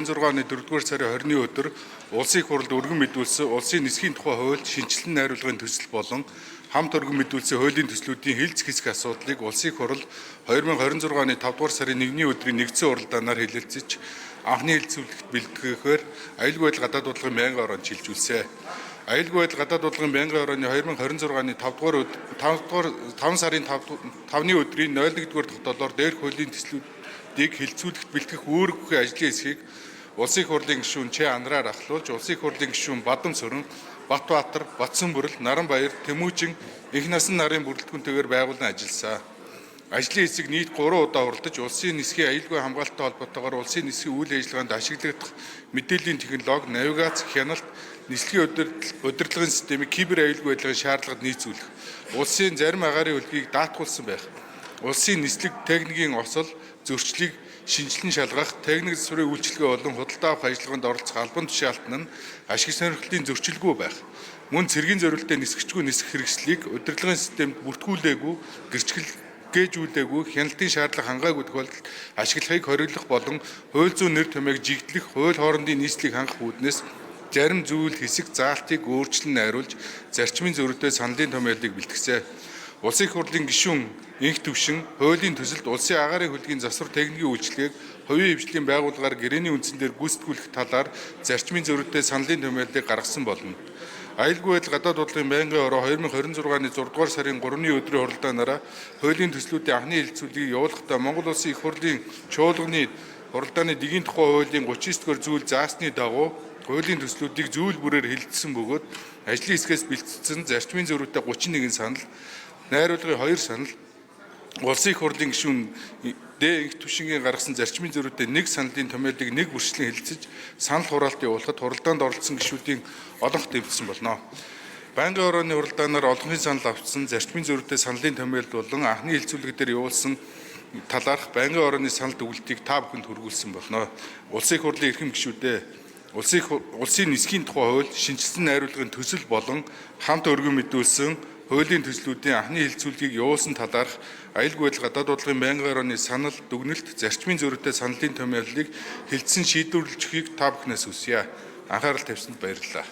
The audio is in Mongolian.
6 оны 4-р сарын 20-ны өдөр улсын хурлд өргөн мэдүүлсэн улсын нисхийн тухай хууль шинжилэн найруулгын төсөл болон хамт өргөн мэдүүлсэн хуулийн төслүүдийн хилцэх хэсэг асуудлыг улсын хурал 2026 оны 5-р сарын 1-ний өдрийн нэгдсэн уралдаанаар хэлэлцэж анхны хэлцүүлэгт бэлтгэхээр аюулгүй байдал гадаад бодлогын байнгын ороонд шилжүүлсэн. Аюулгүй байдал гадаад бодлогын байнгын орооны 2026 оны 5 сарын 5-ны өдрийн 01-р тогтоолоор дээрх хуулийн төслүүдийг хэлцүүлэгт бэлтгэх үүрэггүй ажлын хэсгийг улсын хурлын гишүүн Ч Андраар ахлуулж, улсын хурлын гишүүн Бадам Сүрэн, Батбаатар, Батсанбүрэл, Наранбаяр, Тэмүүжин их насан нарын бүрэлдэхүүнтэйгээр байгуулан ажилласан. Ажлын хэсэг нийт 3 удаа уралдаж, улсын нисхийн аюулгүй хамгаалалттай холбоотойгоор улсын нисхийн үйл ажиллагаанд ашиглагдах мэдээллийн технологи, навигац, хяналт, нислэгийн удирдлагын системийг кибер аюулгүй байдлын шаардлагад нийцүүлэх, улсын зарим агаарын хөлгийг даатгуулсан байх, улсын нислэг техникийн осол, зөрчлийг шинжилэн шалгах, техник засварын үйлчилгээ болон худалдаа авах ажиллагаанд оролцох албан тушаалтан нь ашиг сонирхлын зөрчилгүй байх. Мөн цэргийн зорилттой нисгчгүй нисэх хэрэгслийг удирдлагын системд бүртгүүлээгүй, гэрчлэггээжүүлээгүй, хяналтын шаардлага хангаагүй тохиолдолд ашиглахыг хориглох болон хууль зүйн нэр томьёог жигдлэх, хууль хоорондын нийслэлийг хангах үүднээс зарим зүйл хэсэг заалтыг өөрчлөн найруулж, зарчмын зөрүүтэй саналын томьёолыг бэлтгэсэн. Улсын хурлын гишүүн инх төвшин хуулийн төсөлд улсын агаарын хөлгийн засвар техникийн үйлчлэгийг хувийн хвшлийн байгууллагаар гэрээний үндсэн дээр гүйцэтгүүлэх талаар зарчмын зөрүүтэй саналын томьёолыг гаргасан болно. Аюулгүй байдал гадаад бодлогын байнгын ороо 2026 оны 6-р сарын 3-ны өдрийн хуралдаанаараа хуулийн төслүүдийн анхны хэлэлцүүлгийг явуулахдаа Монгол Улсын их хурлын чуулганы хуралдааны дэгийн тухай хуулийн 39-р зүйл заасны дагуу хуулийн төслүүдийг зүйл бүрээр хэлэлцсэн бөгөөд ажлын хэсгээс бэлтгэсэн зарчмын зөрүүтэй 31 санал, найруулгын 2 санал, улсын их хурлын гишүүн Д инх төвшингийн гаргасан зарчмын зөрүүтэй 1 саналын томьёолыг нэг бүрчлэн хэлэлцэж санал хураалт явуулахад хуралдаанд оролцсон гишүүдийн олонх тэмцсэн болно. Байнгын орооны хуралдаанаар олонхын санал авчсан зарчмын зөрүүтэй саналын томьёолд болон анхны хэлэлцүүлэг дээр явуулсан талаарх байнгын орооны санал дүгнэлтийг та бүхэнд хүргүүлсэн болно. Улсын их хурлын эрхэм гишүүдээ улсын нисхийн тухай хууль шинжилсэн найруулгын төсөл болон хамт өргөн мэдүүлсэн хуулийн төслүүдийн анхны хэлэлцүүлгийг явуулсан талаарх аюулгүй байдал гадаад бодлогын байнгын орооны санал дүгнэлт, зарчмын зөрүүтэй саналын томьёолыг хэлэлцэн шийдвэрлэж өгөхийг та бүхнээс хүсье. Анхаарал тавьсанд баярлалаа.